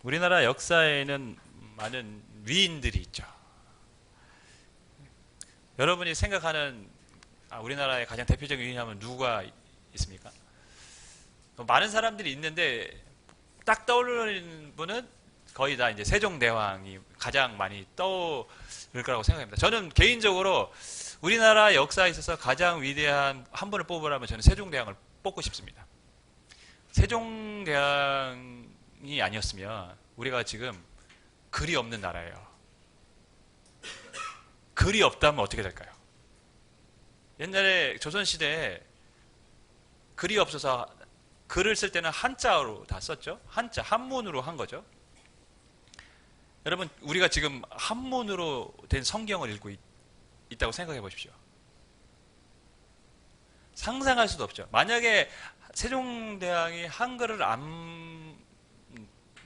우리나라 역사에는 많은 위인들이 있죠. 여러분이 생각하는 우리나라의 가장 대표적인 위인 하면 누가 있습니까? 많은 사람들이 있는데 딱 떠오르는 분은 거의 다 이제 세종대왕이 가장 많이 떠오를 거라고 생각합니다. 저는 개인적으로 우리나라 역사에 있어서 가장 위대한 한 분을 뽑으라면 저는 세종대왕을 뽑고 싶습니다. 세종대왕이 아니었으면 우리가 지금 글이 없는 나라예요. 글이 없다면 어떻게 될까요? 옛날에 조선시대에 글이 없어서 글을 쓸 때는 한자로 다 썼죠. 한자, 한문으로 한 거죠. 여러분, 우리가 지금 한문으로 된 성경을 읽고 있다고 생각해 보십시오. 상상할 수도 없죠. 만약에 세종대왕이 한글을 안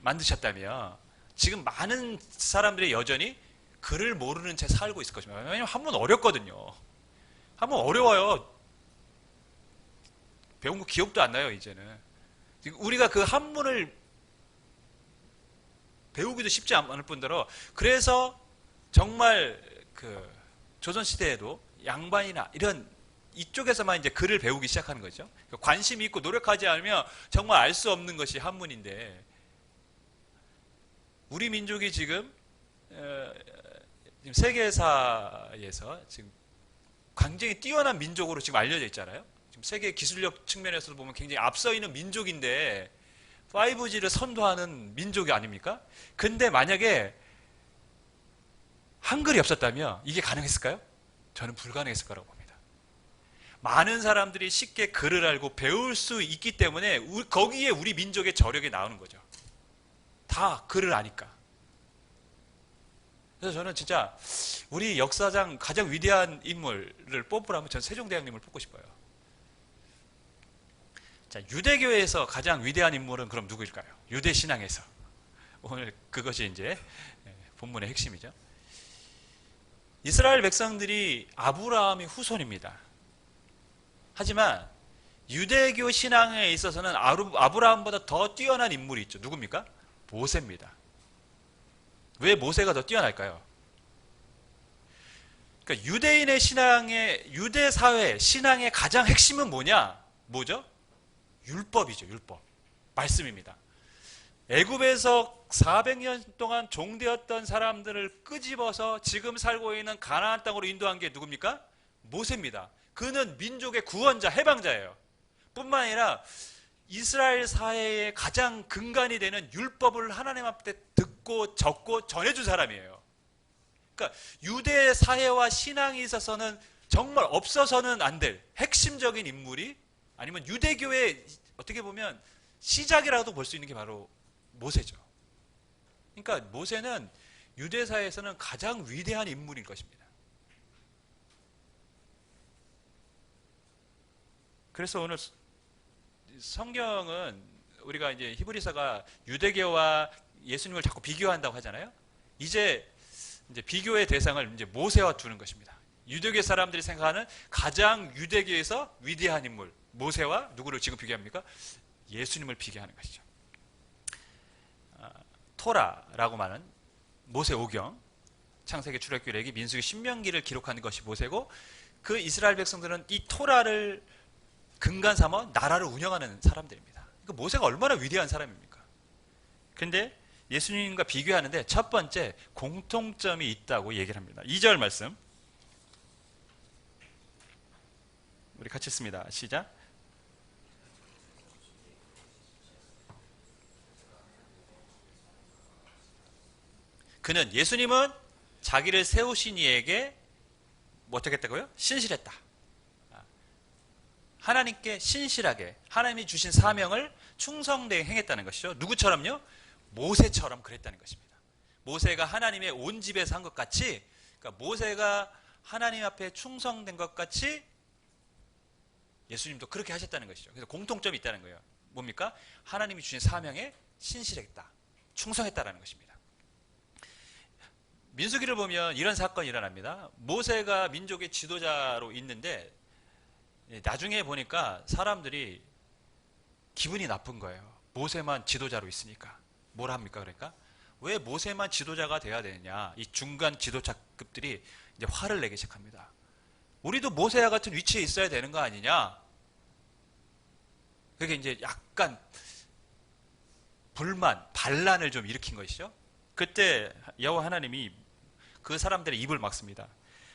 만드셨다면 지금 많은 사람들이 여전히 글을 모르는 채 살고 있을 것입니다. 왜냐하면 한문 어렵거든요. 한문 어려워요. 배운 거 기억도 안 나요, 이제는. 우리가 그 한문을 배우기도 쉽지 않을 뿐더러, 그래서 정말 그 조선시대에도 양반이나 이런 이쪽에서만 이제 글을 배우기 시작하는 거죠. 관심이 있고 노력하지 않으면 정말 알 수 없는 것이 한문인데, 우리 민족이 지금 세계사에서 지금 굉장히 뛰어난 민족으로 지금 알려져 있잖아요. 지금 세계 기술력 측면에서도 보면 굉장히 앞서 있는 민족인데 5G를 선도하는 민족이 아닙니까? 근데 만약에 한글이 없었다면 이게 가능했을까요? 저는 불가능했을 거라고 봅니다. 많은 사람들이 쉽게 글을 알고 배울 수 있기 때문에 거기에 우리 민족의 저력이 나오는 거죠. 다 글을 아니까. 그래서 저는 진짜 우리 역사상 가장 위대한 인물을 뽑으라면 저는 세종대왕님을 뽑고 싶어요. 자, 유대교에서 가장 위대한 인물은 그럼 누구일까요? 유대 신앙에서. 오늘 그것이 이제 본문의 핵심이죠. 이스라엘 백성들이 아브라함의 후손입니다. 하지만 유대교 신앙에 있어서는 아브라함보다 더 뛰어난 인물이 있죠. 누굽니까? 모세입니다. 왜 모세가 더 뛰어날까요? 그러니까 유대인의 유대 사회 신앙의 가장 핵심은 뭐죠? 율법이죠. 율법. 말씀입니다. 애굽에서 400년 동안 종되었던 사람들을 끄집어서 지금 살고 있는 가나안 땅으로 인도한 게 누굽니까? 모세입니다. 그는 민족의 구원자, 해방자예요. 뿐만 아니라 이스라엘 사회의 가장 근간이 되는 율법을 하나님 앞에 듣고 적고 전해준 사람이에요. 그러니까 유대 사회와 신앙에 있어서는 정말 없어서는 안 될 핵심적인 인물이, 아니면 유대교의 어떻게 보면 시작이라도 볼 수 있는 게 바로 모세죠. 그러니까 모세는 유대 사회에서는 가장 위대한 인물인 것입니다. 그래서 오늘 성경은 우리가 이제 히브리서가 유대교와 예수님을 자꾸 비교한다고 하잖아요. 이제 비교의 대상을 이제 모세와 두는 것입니다. 유대교 사람들이 생각하는 가장 유대교에서 위대한 인물 모세와 누구를 지금 비교합니까? 예수님을 비교하는 것이죠. 토라라고 말하는 모세 오경, 창세기, 출애굽기, 레위기, 민수기, 신명기를 기록하는 것이 모세고, 그 이스라엘 백성들은 이 토라를 근간 삼아 나라를 운영하는 사람들입니다. 그러니까 모세가 얼마나 위대한 사람입니까? 근데 예수님과 비교하는데 첫 번째 공통점이 있다고 얘기를 합니다. 2절 말씀 우리 같이 읽습니다. 시작. 예수님은 자기를 세우신 이에게 어떻게 했다고요? 신실했다. 하나님께 신실하게 하나님이 주신 사명을 충성되게 행했다는 것이죠. 누구처럼요? 모세처럼 그랬다는 것입니다. 모세가 하나님의 온 집에서 한 것 같이, 그러니까 모세가 하나님 앞에 충성된 것 같이 예수님도 그렇게 하셨다는 것이죠. 그래서 공통점이 있다는 거예요. 뭡니까? 하나님이 주신 사명에 신실했다, 충성했다라는 것입니다. 민수기를 보면 이런 사건이 일어납니다. 모세가 민족의 지도자로 있는데 나중에 보니까 사람들이 기분이 나쁜 거예요. 모세만 지도자로 있으니까. 뭘 합니까? 그러니까 왜 모세만 지도자가 돼야 되느냐? 이 중간 지도자급들이 이제 화를 내기 시작합니다. 우리도 모세와 같은 위치에 있어야 되는 거 아니냐? 그게 이제 약간 불만, 반란을 좀 일으킨 것이죠. 그때 여호와 하나님이 그 사람들의 입을 막습니다.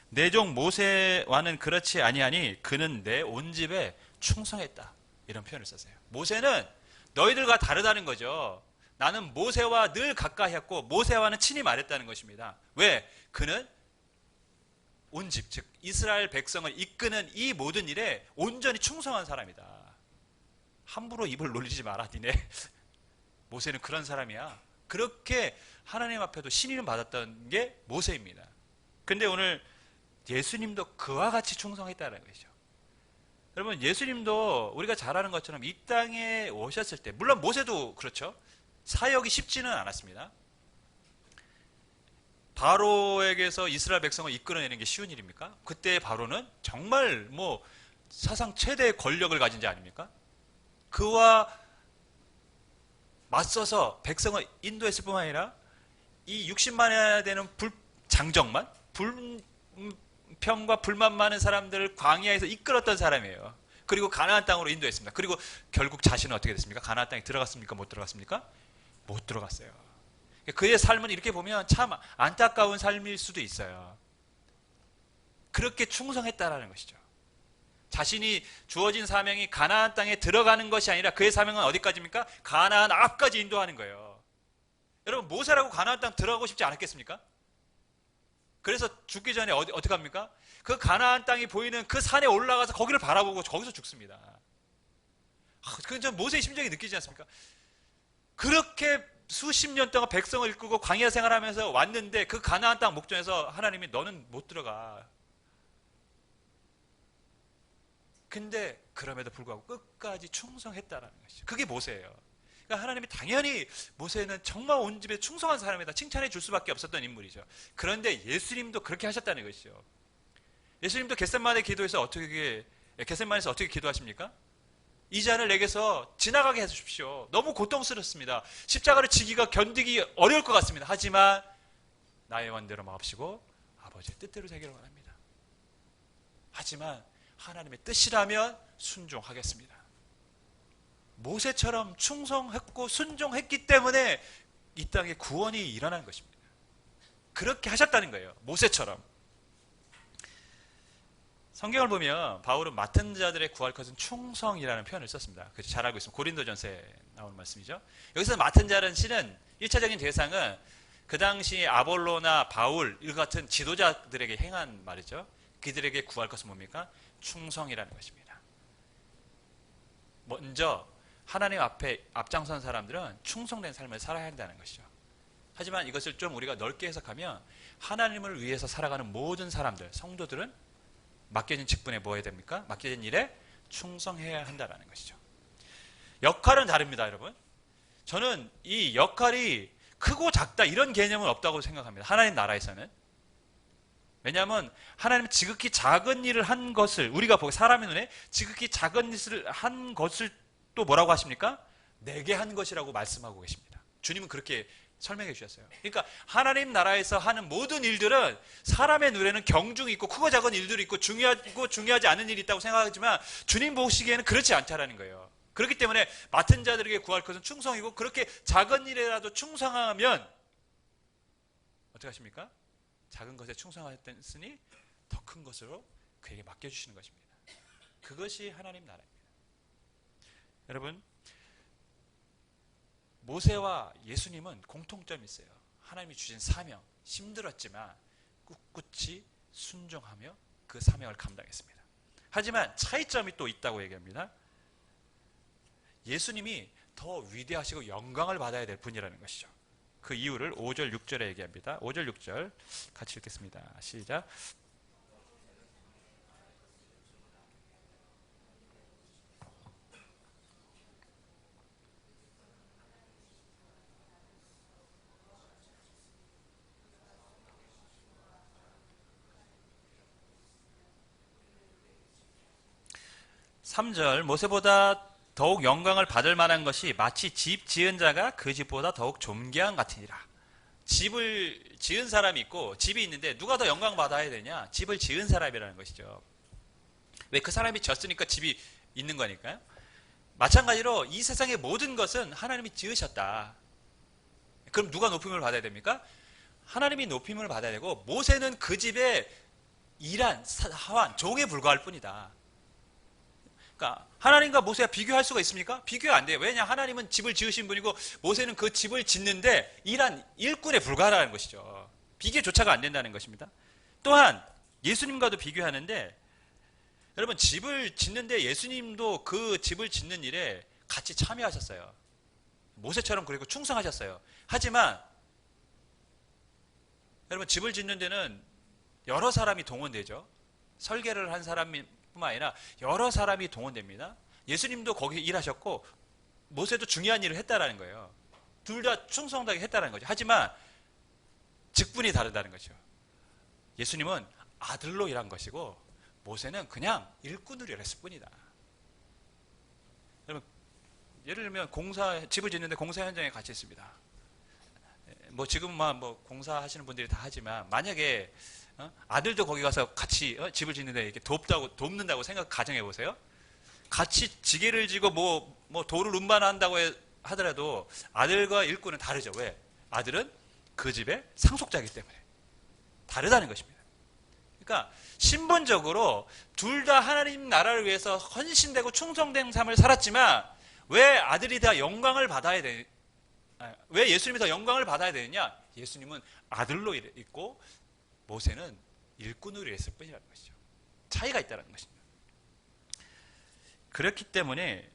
내 종 모세와는 그렇지 아니하니 그는 내 온 집에 충성했다. 이런 표현을 썼어요. 모세는 너희들과 다르다는 거죠. 나는 모세와 늘 가까이 했고 모세와는 친히 말했다는 것입니다. 왜? 그는 온 집, 즉 이스라엘 백성을 이끄는 이 모든 일에 온전히 충성한 사람이다. 함부로 입을 놀리지 마라 니네. 모세는 그런 사람이야. 그렇게 하나님 앞에도 신임을 받았던 게 모세입니다. 근데 오늘 예수님도 그와 같이 충성했다는 것이죠. 여러분, 예수님도 우리가 잘 아는 것처럼 이 땅에 오셨을 때, 물론 모세도 그렇죠. 사역이 쉽지는 않았습니다. 바로에게서 이스라엘 백성을 이끌어내는 게 쉬운 일입니까? 그때 바로는 정말 뭐 사상 최대의 권력을 가진 자 아닙니까? 그와 맞서서 백성을 인도했을 뿐만 아니라 이 60만이나 되는 장정만, 불평과 불만 많은 사람들을 광야에서 이끌었던 사람이에요. 그리고 가나안 땅으로 인도했습니다. 그리고 결국 자신은 어떻게 됐습니까? 가나안 땅에 들어갔습니까? 못 들어갔습니까? 못 들어갔어요. 그의 삶은 이렇게 보면 참 안타까운 삶일 수도 있어요. 그렇게 충성했다라는 것이죠. 자신이 주어진 사명이 가나안 땅에 들어가는 것이 아니라 그의 사명은 어디까지입니까? 가나안 앞까지 인도하는 거예요. 여러분, 모세라고 가나안 땅 들어가고 싶지 않았겠습니까? 그래서 죽기 전에 어떻게 합니까? 그 가나안 땅이 보이는 그 산에 올라가서 거기를 바라보고 거기서 죽습니다. 그건 전 모세의 심정이 느끼지 않습니까? 그렇게 수십 년 동안 백성을 이끌고 광야 생활하면서 왔는데 그 가나안 땅 목전에서 하나님이 너는 못 들어가. 근데 그럼에도 불구하고 끝까지 충성했다라는 것이죠. 그게 모세예요. 그러니까 하나님이 당연히 모세는 정말 온 집에 충성한 사람이다 칭찬해 줄 수밖에 없었던 인물이죠. 그런데 예수님도 그렇게 하셨다는 것이죠. 예수님도 겟세마네 기도에서 겟세마네에서 어떻게 기도하십니까? 이 잔을 내게서 지나가게 해주십시오. 너무 고통스럽습니다. 십자가를 지기가 견디기 어려울 것 같습니다. 하지만 나의 원대로 마옵시고 아버지의 뜻대로 되기를 원합니다. 하지만 하나님의 뜻이라면 순종하겠습니다. 모세처럼 충성했고 순종했기 때문에 이 땅에 구원이 일어난 것입니다. 그렇게 하셨다는 거예요. 모세처럼. 성경을 보면 바울은 맡은 자들의 구할 것은 충성이라는 표현을 썼습니다. 그렇죠? 잘 알고 있습니다. 고린도전서에 나오는 말씀이죠. 여기서 맡은 자는 실은 1차적인 대상은 그 당시 아볼로나 바울 이 같은 지도자들에게 행한 말이죠. 그들에게 구할 것은 뭡니까? 충성이라는 것입니다. 먼저 하나님 앞에 앞장선 사람들은 충성된 삶을 살아야 한다는 것이죠. 하지만 이것을 좀 우리가 넓게 해석하면 하나님을 위해서 살아가는 모든 사람들, 성도들은 맡겨진 직분에 뭐 해야 됩니까? 맡겨진 일에 충성해야 한다는 것이죠. 역할은 다릅니다, 여러분. 저는 이 역할이 크고 작다 이런 개념은 없다고 생각합니다. 하나님 나라에서는. 왜냐하면 하나님은 지극히 작은 일을 한 것을 우리가 보고 사람의 눈에 지극히 작은 일을 한 것을 또 뭐라고 하십니까? 내게 한 것이라고 말씀하고 계십니다. 주님은 그렇게 설명해 주셨어요. 그러니까 하나님 나라에서 하는 모든 일들은 사람의 눈에는 경중이 있고 크고 작은 일들이 있고 중요하고 중요하지 않은 일이 있다고 생각하지만 주님 보시기에는 그렇지 않다라는 거예요. 그렇기 때문에 맡은 자들에게 구할 것은 충성이고 그렇게 작은 일에라도 충성하면 어떻게 하십니까? 작은 것에 충성하였으니 더 큰 것으로 그에게 맡겨주시는 것입니다. 그것이 하나님 나라입니다. 여러분, 모세와 예수님은 공통점이 있어요. 하나님이 주신 사명, 힘들었지만 꿋꿋이 순종하며 그 사명을 감당했습니다. 하지만 차이점이 또 있다고 얘기합니다. 예수님이 더 위대하시고 영광을 받아야 될 분이라는 것이죠. 그 이유를 5절, 6절에 얘기합니다. 5절, 6절 같이 읽겠습니다. 시작. (3절) 모세보다 더욱 영광을 받을 만한 것이 마치 집 지은 자가 그 집보다 더욱 존귀한 같으니라. 집을 지은 사람이 있고 집이 있는데 누가 더 영광 받아야 되냐? 집을 지은 사람이라는 것이죠. 왜? 그 사람이 졌으니까 집이 있는 거니까요. 마찬가지로 이 세상의 모든 것은 하나님이 지으셨다. 그럼 누가 높임을 받아야 됩니까? 하나님이 높임을 받아야 되고, 모세는 그 집에 일한 하완 종에 불과할 뿐이다. 그러니까 하나님과 모세가 비교할 수가 있습니까? 비교 안 돼요. 왜냐? 하나님은 집을 지으신 분이고 모세는 그 집을 짓는데 일한 일꾼에 불과하다는 것이죠. 비교조차가 안 된다는 것입니다. 또한 예수님과도 비교하는데, 여러분, 집을 짓는데 예수님도 그 집을 짓는 일에 같이 참여하셨어요. 모세처럼 그리고 충성하셨어요. 하지만 여러분, 집을 짓는 데는 여러 사람이 동원되죠. 설계를 한 사람뿐만 아니라 여러 사람이 동원됩니다. 예수님도 거기 일하셨고 모세도 중요한 일을 했다라는 거예요. 둘 다 충성하게 했다는 거죠. 하지만 직분이 다르다는 거죠. 예수님은 아들로 일한 것이고 모세는 그냥 일꾼으로 일했을 뿐이다. 여러분, 예를 들면 집을 짓는데 공사 현장에 같이 있습니다. 뭐 지금만 뭐 공사하시는 분들이 다 하지만, 만약에 아들도 거기 가서 같이 집을 짓는데 이렇게 돕는다고 가정해 보세요. 같이 지게를 지고 뭐 돌을 운반한다고 하더라도 아들과 일꾼은 다르죠. 왜? 아들은 그 집의 상속자이기 때문에 다르다는 것입니다. 그러니까 신분적으로 둘 다 하나님 나라를 위해서 헌신되고 충성된 삶을 살았지만, 왜 아들이 다 영광을 받아야 돼? 왜 예수님이 더 영광을 받아야 되느냐? 예수님은 아들로 있고 모세는 일꾼으로 일했을 뿐이라는 것이죠. 차이가 있다는 것입니다. 그렇기 때문에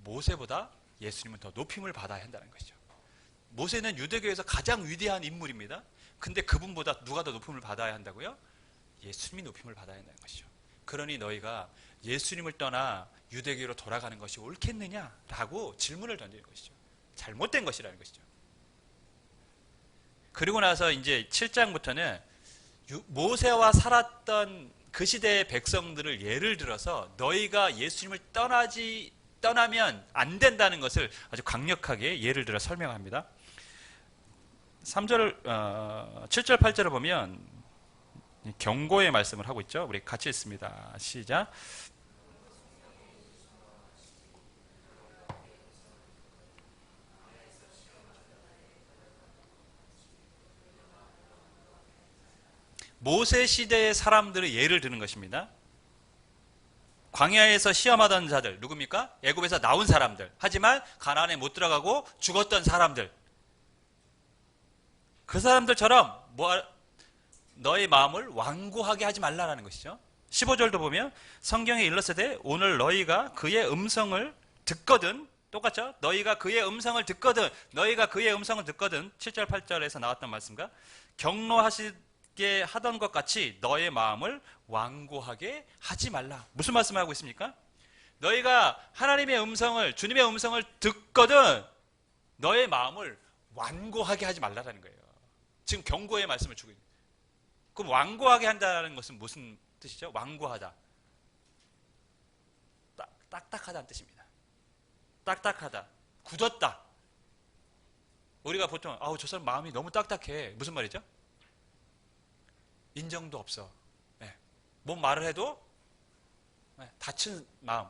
모세보다 예수님은 더 높임을 받아야 한다는 것이죠. 모세는 유대교에서 가장 위대한 인물입니다. 근데 그분보다 누가 더 높임을 받아야 한다고요? 예수님이 높임을 받아야 한다는 것이죠. 그러니 너희가 예수님을 떠나 유대교로 돌아가는 것이 옳겠느냐라고 질문을 던지는 것이죠. 잘못된 것이라는 것이죠. 그리고 나서 이제 7장부터는 모세와 살았던 그 시대의 백성들을 예를 들어서 너희가 예수님을 떠나면 안 된다는 것을 아주 강력하게 예를 들어 설명합니다. 7절 8절을 보면 경고의 말씀을 하고 있죠. 우리 같이 읽습니다. 시작. 모세 시대의 사람들의 예를 드는 것입니다. 광야에서 시험하던 자들 누굽니까? 애굽에서 나온 사람들. 하지만 가나안에 못 들어가고 죽었던 사람들. 그 사람들처럼 너의 마음을 완고하게 하지 말라라는 것이죠. 15절도 보면 성경에 일렀으되 오늘 너희가 그의 음성을 듣거든, 똑같죠? 너희가 그의 음성을 듣거든 7절 8절에서 나왔던 말씀과 경로하시게 하던 것 같이 너의 마음을 완고하게 하지 말라. 무슨 말씀을 하고 있습니까? 너희가 하나님의 음성을, 주님의 음성을 듣거든 너의 마음을 완고하게 하지 말라라는 거예요. 지금 경고의 말씀을 주고 있는. 그럼 완고하게 한다는 것은 무슨 뜻이죠? 완고하다. 딱딱하다는 뜻입니다. 딱딱하다. 굳었다. 우리가 보통 저 사람 마음이 너무 딱딱해. 무슨 말이죠? 인정도 없어. 뭔 말을 해도 다친 마음.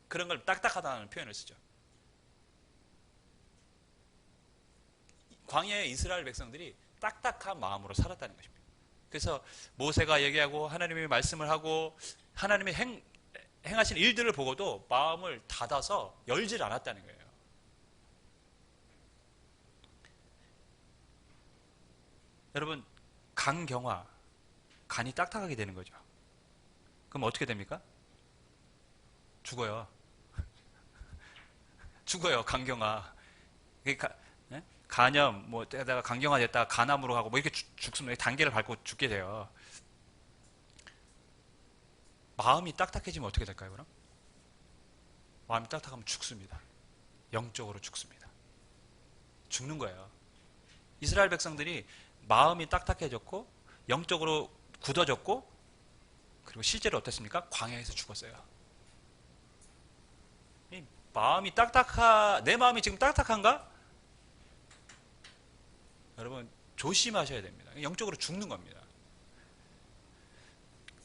그런 걸 딱딱하다는 표현을 쓰죠. 광야의 이스라엘 백성들이 딱딱한 마음으로 살았다는 것입니다. 그래서 모세가 얘기하고 하나님이 말씀을 하고 하나님이 행하신 일들을 보고도 마음을 닫아서 열질 않았다는 거예요. 여러분, 간경화, 간이 딱딱하게 되는 거죠. 그럼 어떻게 됩니까? 죽어요. 죽어요, 간경화. 간염, 내가 간경화 됐다가 간암으로 가고 이렇게 죽습니다. 단계를 밟고 죽게 돼요. 마음이 딱딱해지면 어떻게 될까요, 그럼? 마음이 딱딱하면 죽습니다. 영적으로 죽습니다. 죽는 거예요. 이스라엘 백성들이 마음이 딱딱해졌고 영적으로 굳어졌고, 그리고 실제로 어땠습니까? 광야에서 죽었어요. 내 마음이 지금 딱딱한가? 여러분, 조심하셔야 됩니다. 영적으로 죽는 겁니다.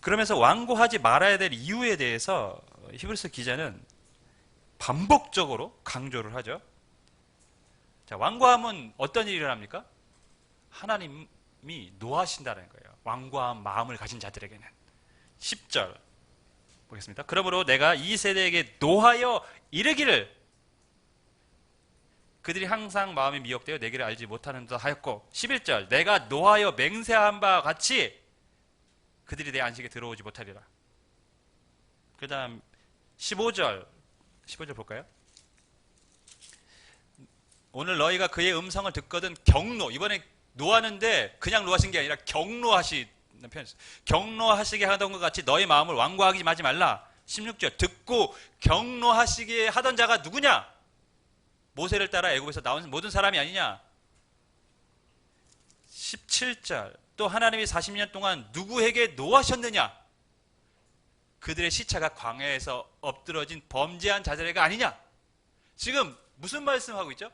그러면서 완고하지 말아야 될 이유에 대해서 히브리서 기자는 반복적으로 강조를 하죠. 자, 완고함은 어떤 일이 일어납니까? 하나님이 노하신다는 거예요. 완고한 마음을 가진 자들에게는. 10절 보겠습니다. 그러므로 내가 이 세대에게 노하여 이르기를 그들이 항상 마음이 미혹되어 내 길을 알지 못하는 듯 하였고, 11절 내가 노하여 맹세한 바와 같이 그들이 내 안식에 들어오지 못하리라. 그 다음 15절 볼까요? 오늘 너희가 그의 음성을 듣거든 경노, 이번에 노하는데 그냥 노하신 게 아니라 경노하시는 표현이었어요. 경노하시게 하던 것 같이 너희 마음을 완고하게 하지 말라. 16절 듣고 경노하시게 하던 자가 누구냐? 모세를 따라 애굽에서 나온 모든 사람이 아니냐? 17절 또 하나님이 40년 동안 누구에게 노하셨느냐? 그들의 시차가 광야에서 엎드러진 범죄한 자들에게 아니냐? 지금 무슨 말씀하고 있죠?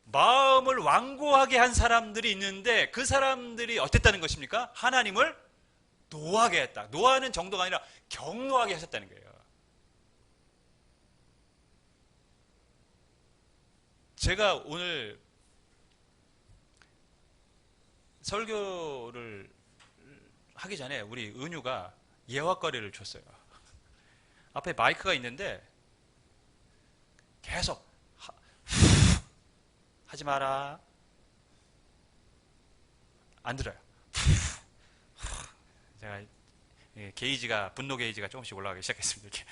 마음을 완고하게 한 사람들이 있는데 그 사람들이 어땠다는 것입니까? 하나님을 노하게 했다. 노하는 정도가 아니라 경노하게 하셨다는 거예요. 제가 오늘 설교를 하기 전에 우리 은유가 예화거리를 줬어요. 앞에 마이크가 있는데 계속 하지 마라. 안 들어요. 제가 분노 게이지가 조금씩 올라가기 시작했습니다. 이렇게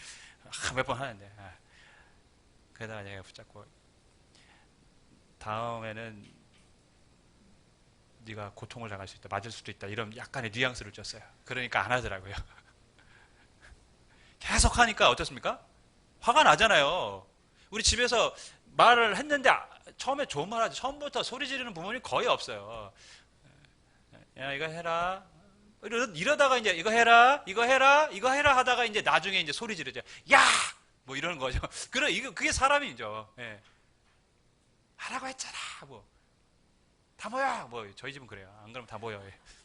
몇 번 하는데 그러다가 제가 붙잡고 다음에는 네가 고통을 당할 수 있다, 맞을 수도 있다, 이런 약간의 뉘앙스를 줬어요. 그러니까 안 하더라고요. 계속 하니까 어떻습니까? 화가 나잖아요. 우리 집에서 말을 했는데 처음에 좋은 말 하죠. 처음부터 소리 지르는 부모님 거의 없어요. 야, 이거 해라. 이러다가 이제 이거 해라 하다가 이제 나중에 이제 소리 지르죠. 야! 뭐 이러는 거죠. 그게 사람이죠. 예. 하라고 했잖아. 뭐. 다 모여. 뭐 저희 집은 그래요. 안 그러면 다 모여.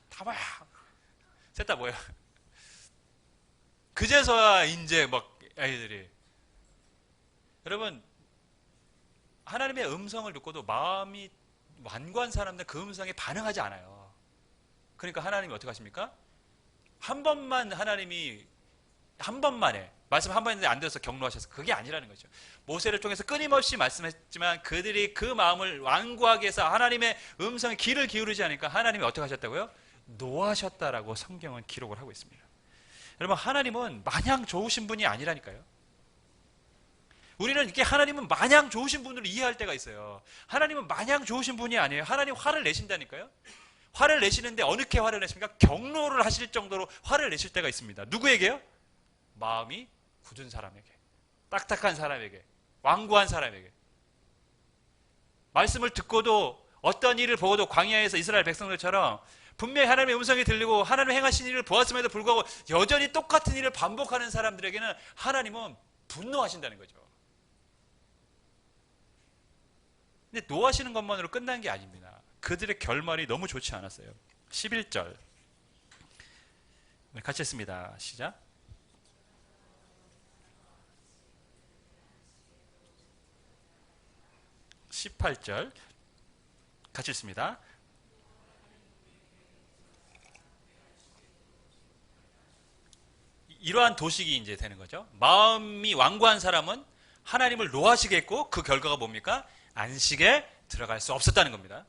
다 모여. 셋 다 모여. 그제서야 이제 막 아이들이, 여러분, 하나님의 음성을 듣고도 마음이 완고한 사람들 그 음성에 반응하지 않아요. 그러니까 하나님이 어떻게 하십니까? 한 번만에 말씀 한 번 했는데 안 들어서 경로하셔서 그게 아니라는 거죠. 모세를 통해서 끊임없이 말씀했지만 그들이 그 마음을 완고하게 해서 하나님의 음성에 귀를 기울이지 않으니까 하나님이 어떻게 하셨다고요? 노하셨다라고 성경은 기록을 하고 있습니다. 여러분, 하나님은 마냥 좋으신 분이 아니라니까요. 우리는 이렇게 하나님은 마냥 좋으신 분으로 이해할 때가 있어요. 하나님은 마냥 좋으신 분이 아니에요. 하나님 화를 내신다니까요. 화를 내시는데 어떻게 화를 내십니까? 경로를 하실 정도로 화를 내실 때가 있습니다. 누구에게요? 마음이 굳은 사람에게, 딱딱한 사람에게, 완고한 사람에게. 말씀을 듣고도 어떤 일을 보고도 광야에서 이스라엘 백성들처럼 분명히 하나님의 음성이 들리고 하나님의 행하신 일을 보았음에도 불구하고 여전히 똑같은 일을 반복하는 사람들에게는 하나님은 분노하신다는 거죠. 근데 노하시는 것만으로 끝난 게 아닙니다. 그들의 결말이 너무 좋지 않았어요. 11절 같이 했습니다. 시작. (18절) 같이 읽습니다. 이러한 도식이 이제 되는 거죠. 마음이 완고한 사람은 하나님을 노하시게 했고 그 결과가 뭡니까? 안식에 들어갈 수 없었다는 겁니다.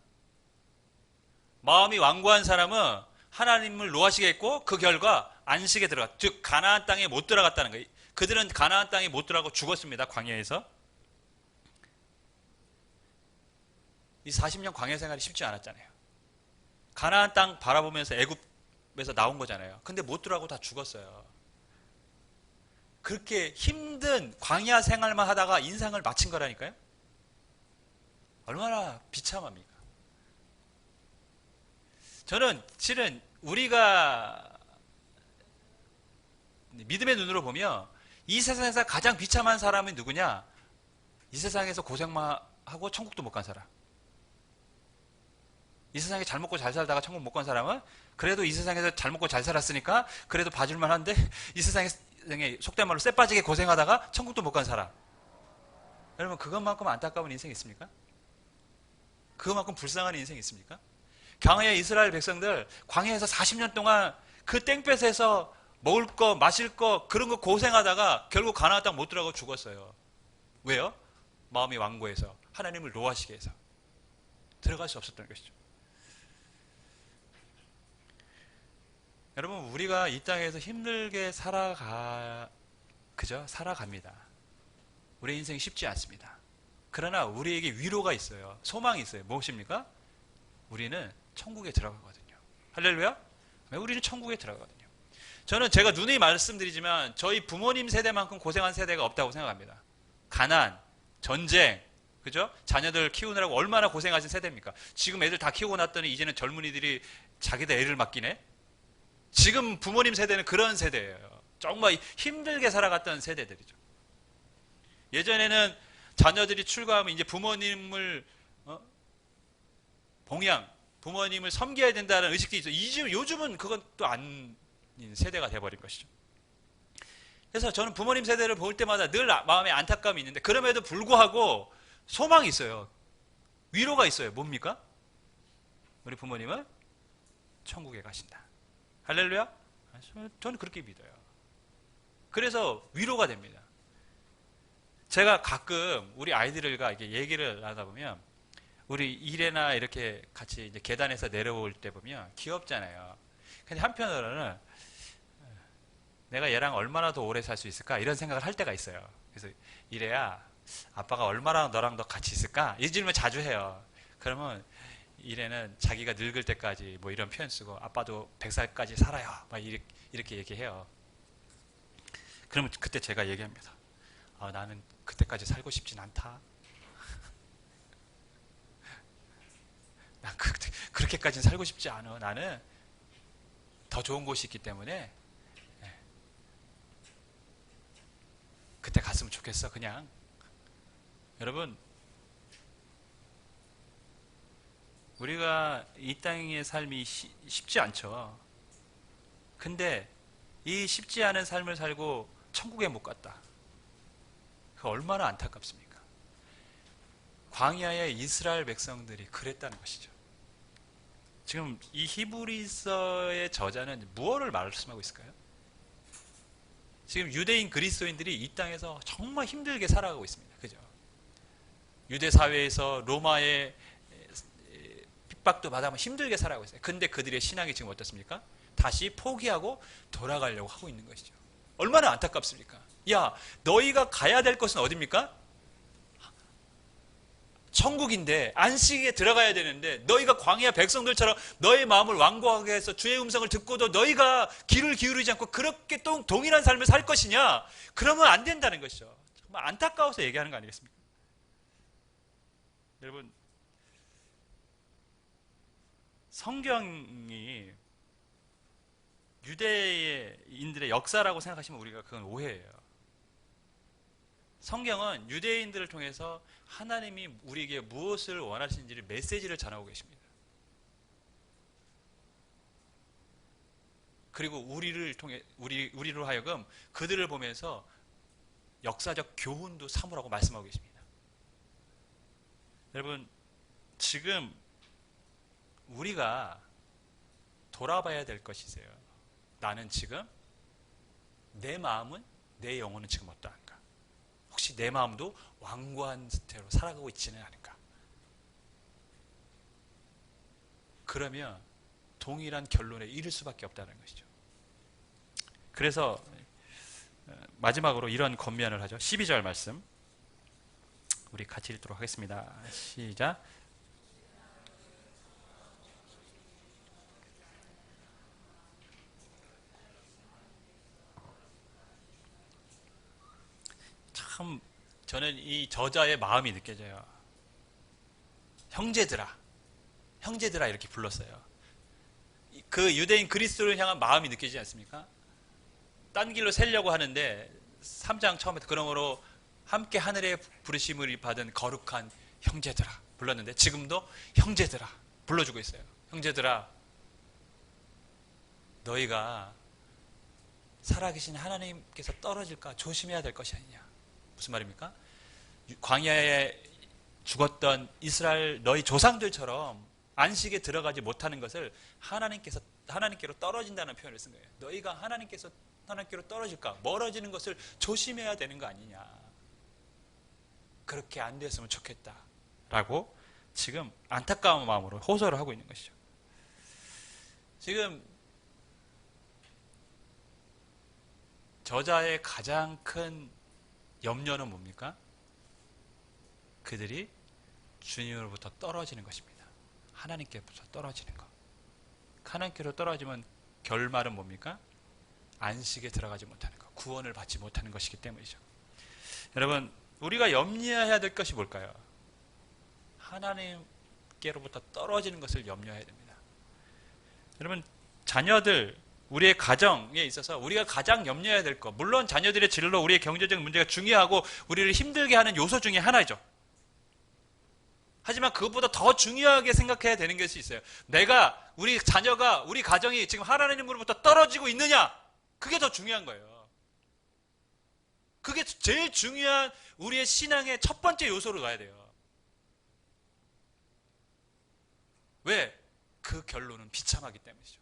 마음이 완고한 사람은 하나님을 노하시게 했고 그 결과 안식에 들어가, 즉 가나안 땅에 못 들어갔다는 거예요. 그들은 가나안 땅에 못 들어가고 죽었습니다. 광야에서. 이 40년 광야 생활이 쉽지 않았잖아요. 가나안 땅 바라보면서 애굽에서 나온 거잖아요. 근데 못 들어가고 다 죽었어요. 그렇게 힘든 광야 생활만 하다가 인생을 마친 거라니까요. 얼마나 비참합니까? 저는 실은 우리가 믿음의 눈으로 보면 이 세상에서 가장 비참한 사람이 누구냐? 이 세상에서 고생만 하고 천국도 못 간 사람. 이 세상에 잘 먹고 잘 살다가 천국 못 간 사람은 그래도 이 세상에서 잘 먹고 잘 살았으니까 그래도 봐줄만 한데 이 세상에 속된 말로 쎄 빠지게 고생하다가 천국도 못 간 사람. 여러분 그것만큼 안타까운 인생이 있습니까? 그것만큼 불쌍한 인생이 있습니까? 광야의 이스라엘 백성들 광야에서 40년 동안 그 땡볕에서 먹을 거 마실 거 그런 거 고생하다가 결국 가나안 땅 못 들어가고 죽었어요. 왜요? 마음이 완고해서 하나님을 노하시게 해서 들어갈 수 없었던 것이죠. 여러분 우리가 이 땅에서 힘들게 살아갑니다. 우리 인생이 쉽지 않습니다. 그러나 우리에게 위로가 있어요. 소망이 있어요. 무엇입니까? 우리는 천국에 들어가거든요. 할렐루야? 우리는 천국에 들어가거든요. 저는 제가 누누이 말씀드리지만 저희 부모님 세대만큼 고생한 세대가 없다고 생각합니다. 가난, 전쟁, 그죠? 자녀들 키우느라고 얼마나 고생하신 세대입니까? 지금 애들 다 키우고 났더니 이제는 젊은이들이 자기들 애를 맡기네? 지금 부모님 세대는 그런 세대예요. 정말 힘들게 살아갔던 세대들이죠. 예전에는 자녀들이 출가하면 이제 부모님을 봉양, 부모님을 섬겨야 된다는 의식이 있어요. 요즘은 그건 또 아닌 세대가 돼버린 것이죠. 그래서 저는 부모님 세대를 볼 때마다 늘 마음에 안타까움이 있는데 그럼에도 불구하고 소망이 있어요. 위로가 있어요. 뭡니까? 우리 부모님은 천국에 가신다. 할렐루야? 저는 그렇게 믿어요. 그래서 위로가 됩니다. 제가 가끔 우리 아이들과 이렇게 얘기를 하다 보면 우리 일에나 이렇게 같이 이제 계단에서 내려올 때 보면 귀엽잖아요. 근데 한편으로는 내가 얘랑 얼마나 더 오래 살 수 있을까 이런 생각을 할 때가 있어요. 그래서 이래야 아빠가 얼마나 너랑 더 같이 있을까 이 질문 자주 해요. 그러면 이래는 자기가 늙을 때까지 뭐 이런 표현 쓰고 아빠도 100살까지 살아요 막 이렇게 얘기해요. 그러면 그때 제가 얘기합니다. 나는 그때까지 살고 싶진 않다. 난 그렇게까지는 살고 싶지 않아. 나는 더 좋은 곳이 있기 때문에 그때 갔으면 좋겠어. 그냥 여러분 우리가 이 땅의 삶이 쉽지 않죠. 근데 이 쉽지 않은 삶을 살고 천국에 못 갔다. 그 얼마나 안타깝습니까? 광야의 이스라엘 백성들이 그랬다는 것이죠. 지금 이 히브리서의 저자는 무엇을 말씀하고 있을까요? 지금 유대인 그리스도인들이 이 땅에서 정말 힘들게 살아가고 있습니다. 그죠? 유대 사회에서 로마의 핍박도 받아면 힘들게 살아가고 있어요. 근데 그들의 신앙이 지금 어떻습니까? 다시 포기하고 돌아가려고 하고 있는 것이죠. 얼마나 안타깝습니까? 야, 너희가 가야 될 것은 어디입니까? 천국인데 안식에 들어가야 되는데 너희가 광야 백성들처럼 너의 마음을 완고하게 해서 주의 음성을 듣고도 너희가 귀를 기울이지 않고 그렇게 또 동일한 삶을 살 것이냐? 그러면 안 된다는 것이죠. 정말 안타까워서 얘기하는 거 아니겠습니까? 여러분 성경이 유대인들의 역사라고 생각하시면 우리가 그건 오해예요. 성경은 유대인들을 통해서 하나님이 우리에게 무엇을 원하시는지를 메시지를 전하고 계십니다. 그리고 우리로 하여금 그들을 보면서 역사적 교훈도 삼으라고 말씀하고 계십니다. 여러분 지금 우리가 돌아봐야 될 것이세요. 나는 지금 내 마음은 내 영혼은 지금 어떠한가? 혹시 내 마음도 완고한 상태로 살아가고 있지는 않을까? 그러면 동일한 결론에 이를 수밖에 없다는 것이죠. 그래서 마지막으로 이런 권면을 하죠. 12절 말씀 우리 같이 읽도록 하겠습니다. 시작. 참 저는 이 저자의 마음이 느껴져요. 형제들아 이렇게 불렀어요. 그 유대인 그리스도를 향한 마음이 느껴지지 않습니까? 딴 길로 새려고 하는데 3장 처음에 그러므로 함께 하늘의 부르심을 받은 거룩한 형제들아 불렀는데 지금도 형제들아 불러주고 있어요. 형제들아, 너희가 살아계신 하나님께서 떨어질까 조심해야 될 것이 아니냐. 무슨 말입니까? 광야에 죽었던 이스라엘 너희 조상들처럼 안식에 들어가지 못하는 것을 하나님께로 떨어진다는 표현을 쓴 거예요. 너희가 하나님께로 떨어질까 멀어지는 것을 조심해야 되는 거 아니냐. 그렇게 안 됐으면 좋겠다라고 지금 안타까운 마음으로 호소를 하고 있는 것이죠. 지금 저자의 가장 큰 염려는 뭡니까? 그들이 주님으로부터 떨어지는 것입니다. 하나님께로부터 떨어지는 것. 하나님께로 떨어지면 결말은 뭡니까? 안식에 들어가지 못하는 것, 구원을 받지 못하는 것이기 때문이죠. 여러분, 우리가 염려해야 될 것이 뭘까요? 하나님께로부터 떨어지는 것을 염려해야 됩니다. 여러분, 자녀들, 우리의 가정에 있어서 우리가 가장 염려해야 될 것, 물론 자녀들의 진로, 우리의 경제적 문제가 중요하고 우리를 힘들게 하는 요소 중에 하나죠. 하지만 그것보다 더 중요하게 생각해야 되는 것이 있어요. 우리 자녀가, 우리 가정이 지금 하나님으로부터 떨어지고 있느냐? 그게 더 중요한 거예요. 그게 제일 중요한 우리의 신앙의 첫 번째 요소로 가야 돼요. 왜? 그 결론은 비참하기 때문이죠.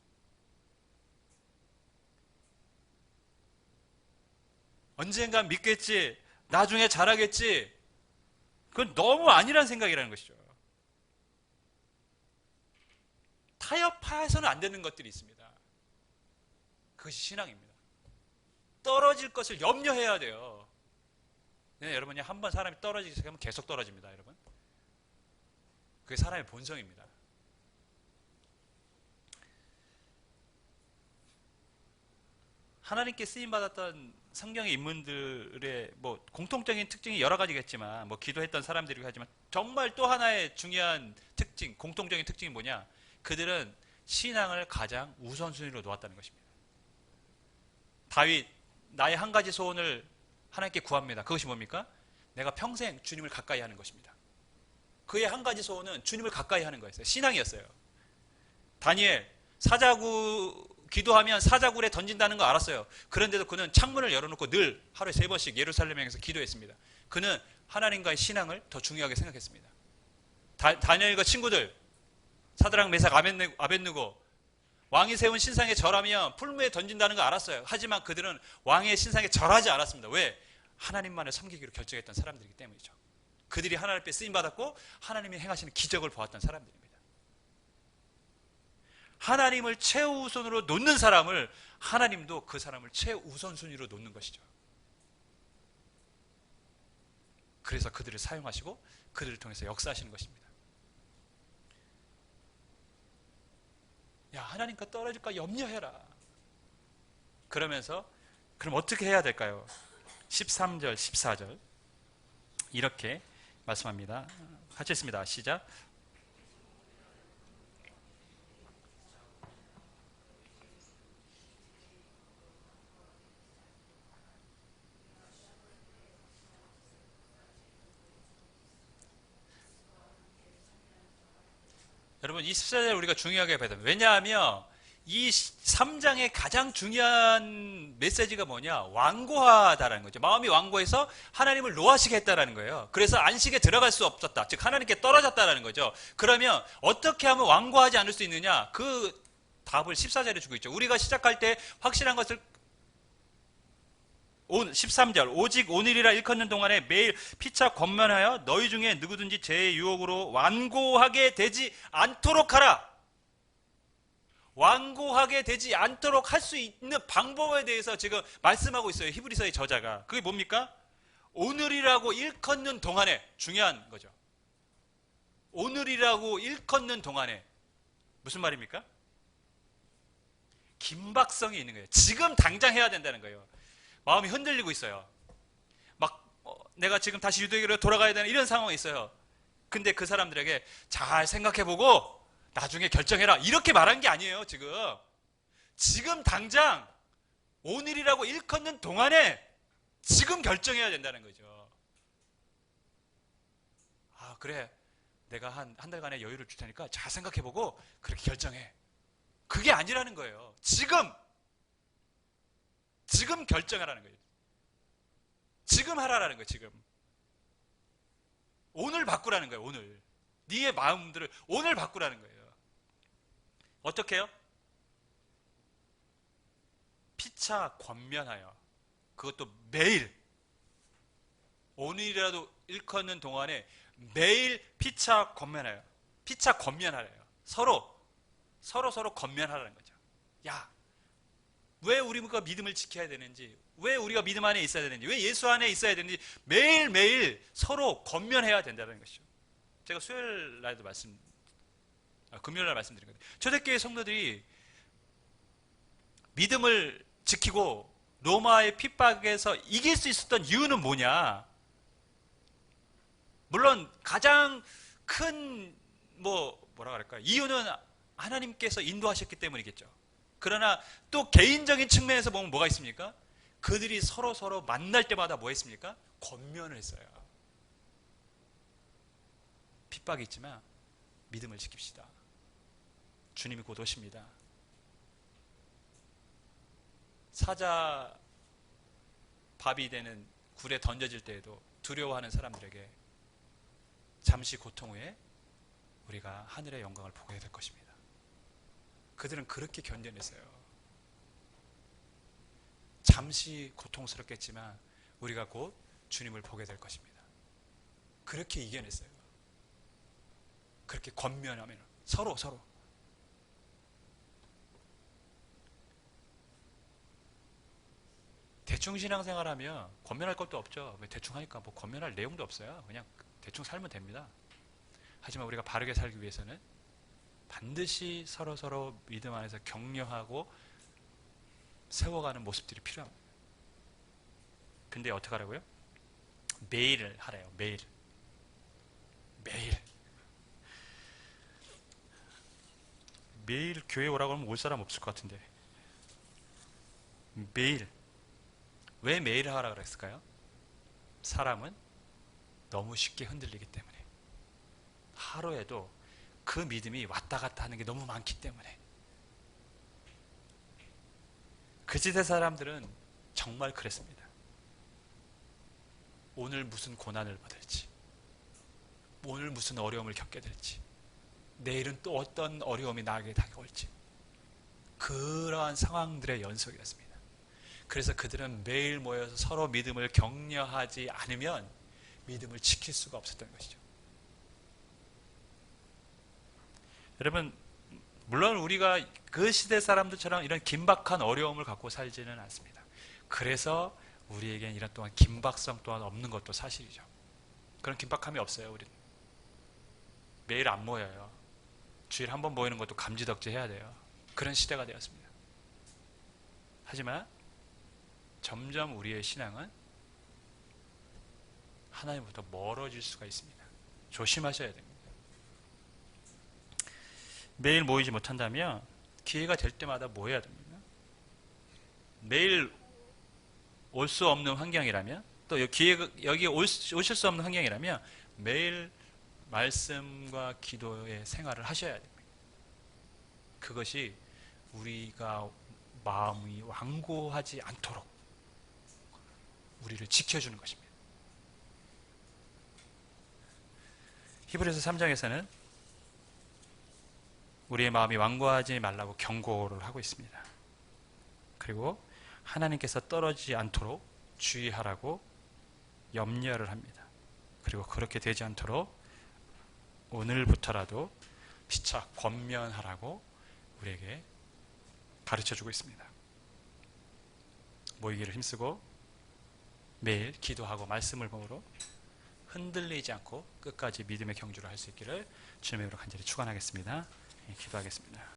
언젠간 믿겠지, 나중에 잘하겠지, 그건 너무 아니란 생각이라는 것이죠. 타협해서는 안 되는 것들이 있습니다. 그것이 신앙입니다. 떨어질 것을 염려해야 돼요. 네, 여러분이 한번 사람이 떨어지기 시작하면 계속 떨어집니다, 여러분. 그게 사람의 본성입니다. 하나님께 쓰임받았던 성경의 인물들의 공통적인 특징이 여러 가지겠지만, 기도했던 사람들이고 하지만, 정말 또 하나의 중요한 특징, 공통적인 특징이 뭐냐? 그들은 신앙을 가장 우선순위로 놓았다는 것입니다. 다윗, 나의 한 가지 소원을 하나님께 구합니다. 그것이 뭡니까? 내가 평생 주님을 가까이 하는 것입니다. 그의 한 가지 소원은 주님을 가까이 하는 거였어요. 신앙이었어요. 다니엘, 사자구 기도하면 사자굴에 던진다는 거 알았어요. 그런데도 그는 창문을 열어놓고 늘 하루에 3번씩 예루살렘에 가서 기도했습니다. 그는 하나님과의 신앙을 더 중요하게 생각했습니다. 다니엘과 친구들, 사드락, 메삭, 아벳느고, 왕이 세운 신상에 절하면 풀무에 던진다는 거 알았어요. 하지만 그들은 왕의 신상에 절하지 않았습니다. 왜? 하나님만을 섬기기로 결정했던 사람들이기 때문이죠. 그들이 하나님 앞에 쓰임받았고 하나님이 행하시는 기적을 보았던 사람들입니다. 하나님을 최우선으로 놓는 사람을, 하나님도 그 사람을 최우선순위로 놓는 것이죠. 그래서 그들을 사용하시고 그들을 통해서 역사하시는 것입니다. 야, 하나님과 떨어질까 염려해라. 그러면서 그럼 어떻게 해야 될까요? 13절, 14절 이렇게 말씀합니다. 같이 읽습니다. 시작. 여러분, 이 14절 우리가 중요하게 봐야 됩니다. 왜냐하면 이 3장의 가장 중요한 메시지가 뭐냐? 완고하다라는 거죠. 마음이 완고해서 하나님을 노하시게 했다라는 거예요. 그래서 안식에 들어갈 수 없었다. 즉 하나님께 떨어졌다라는 거죠. 그러면 어떻게 하면 완고하지 않을 수 있느냐? 그 답을 14절에 주고 있죠. 우리가 시작할 때 확실한 것을 13절 오직 오늘이라 일컫는 동안에 매일 피차 권면하여 너희 중에 누구든지 죄의 유혹으로 완고하게 되지 않도록 하라. 완고하게 되지 않도록 할 수 있는 방법에 대해서 지금 말씀하고 있어요. 히브리서의 저자가. 그게 뭡니까? 오늘이라고 일컫는 동안에, 중요한 거죠. 오늘이라고 일컫는 동안에 무슨 말입니까? 긴박성이 있는 거예요. 지금 당장 해야 된다는 거예요. 마음이 흔들리고 있어요. 내가 지금 다시 유대교로 돌아가야 되는 이런 상황이 있어요. 근데 그 사람들에게 잘 생각해보고 나중에 결정해라, 이렇게 말한 게 아니에요. 지금 당장 오늘이라고 일컫는 동안에 지금 결정해야 된다는 거죠. 그래, 내가 한 달간의 여유를 줄 테니까 잘 생각해보고 그렇게 결정해. 그게 아니라는 거예요. 지금 결정하라는 거예요. 지금 하라라는 거예요. 지금. 오늘 바꾸라는 거예요. 오늘. 네의 마음들을 오늘 바꾸라는 거예요. 어떻게 해요? 피차 권면하여. 그것도 매일. 오늘이라도 일컫는 동안에 매일 피차 권면하여. 피차 권면하래요. 서로 권면하라는 거죠. 야, 왜 우리가 믿음을 지켜야 되는지, 왜 우리가 믿음 안에 있어야 되는지, 왜 예수 안에 있어야 되는지 매일매일 서로 권면해야 된다는 것이죠. 제가 수요일 날도 금요일 날 말씀드린 거예요. 초대교회 성도들이 믿음을 지키고 로마의 핍박에서 이길 수 있었던 이유는 뭐냐? 물론 가장 큰 뭐라 그럴까요? 이유는 하나님께서 인도하셨기 때문이겠죠. 그러나 또 개인적인 측면에서 보면 뭐가 있습니까? 그들이 서로 만날 때마다 뭐 했습니까? 권면을 했어요. 핍박이 있지만 믿음을 지킵시다. 주님이 곧 오십니다. 사자 밥이 되는 굴에 던져질 때에도 두려워하는 사람들에게 잠시 고통 후에 우리가 하늘의 영광을 보게 될 것입니다. 그들은 그렇게 견뎌냈어요. 잠시 고통스럽겠지만 우리가 곧 주님을 보게 될 것입니다. 그렇게 이겨냈어요. 그렇게 권면하면 서로 대충 신앙생활하면 권면할 것도 없죠. 대충 하니까 뭐 권면할 내용도 없어요. 그냥 대충 살면 됩니다. 하지만 우리가 바르게 살기 위해서는 반드시 서로 믿음 안에서 격려하고 세워가는 모습들이 필요합니다. 근데 어떻게 하라고요? 매일 하래요. 매일. 매일 교회 오라고 하면 올 사람 없을 것 같은데. 매일. 왜 매일 하라고 그랬을까요? 사람은 너무 쉽게 흔들리기 때문에. 하루에도 그 믿음이 왔다 갔다 하는 게 너무 많기 때문에. 그 시대 사람들은 정말 그랬습니다. 오늘 무슨 고난을 받을지, 오늘 무슨 어려움을 겪게 될지, 내일은 또 어떤 어려움이 나에게 다가올지, 그러한 상황들의 연속이었습니다. 그래서 그들은 매일 모여서 서로 믿음을 격려하지 않으면 믿음을 지킬 수가 없었던 것이죠. 여러분, 물론 우리가 그 시대 사람들처럼 이런 긴박한 어려움을 갖고 살지는 않습니다. 그래서 우리에겐 이런 또한 긴박성 또한 없는 것도 사실이죠. 그런 긴박함이 없어요. 우리는 매일 안 모여요. 주일에 한 번 모이는 것도 감지덕지 해야 돼요. 그런 시대가 되었습니다. 하지만 점점 우리의 신앙은 하나님부터 멀어질 수가 있습니다. 조심하셔야 됩니다. 매일 모이지 못한다면 기회가 될 때마다 모여야 됩니다. 매일 올 수 없는 환경이라면, 또 여기 오실 수 없는 환경이라면 매일 말씀과 기도의 생활을 하셔야 됩니다. 그것이 우리가 마음이 완고하지 않도록 우리를 지켜주는 것입니다. 히브리서 3장에서는 우리의 마음이 완고하지 말라고 경고를 하고 있습니다. 그리고 하나님께서 떨어지지 않도록 주의하라고 염려를 합니다. 그리고 그렇게 되지 않도록 오늘부터라도 피차 권면하라고 우리에게 가르쳐주고 있습니다. 모이기를 힘쓰고 매일 기도하고 말씀을 보므로 흔들리지 않고 끝까지 믿음의 경주를 할 수 있기를 주님의 이름으로 간절히 축원하겠습니다. 기도하겠습니다.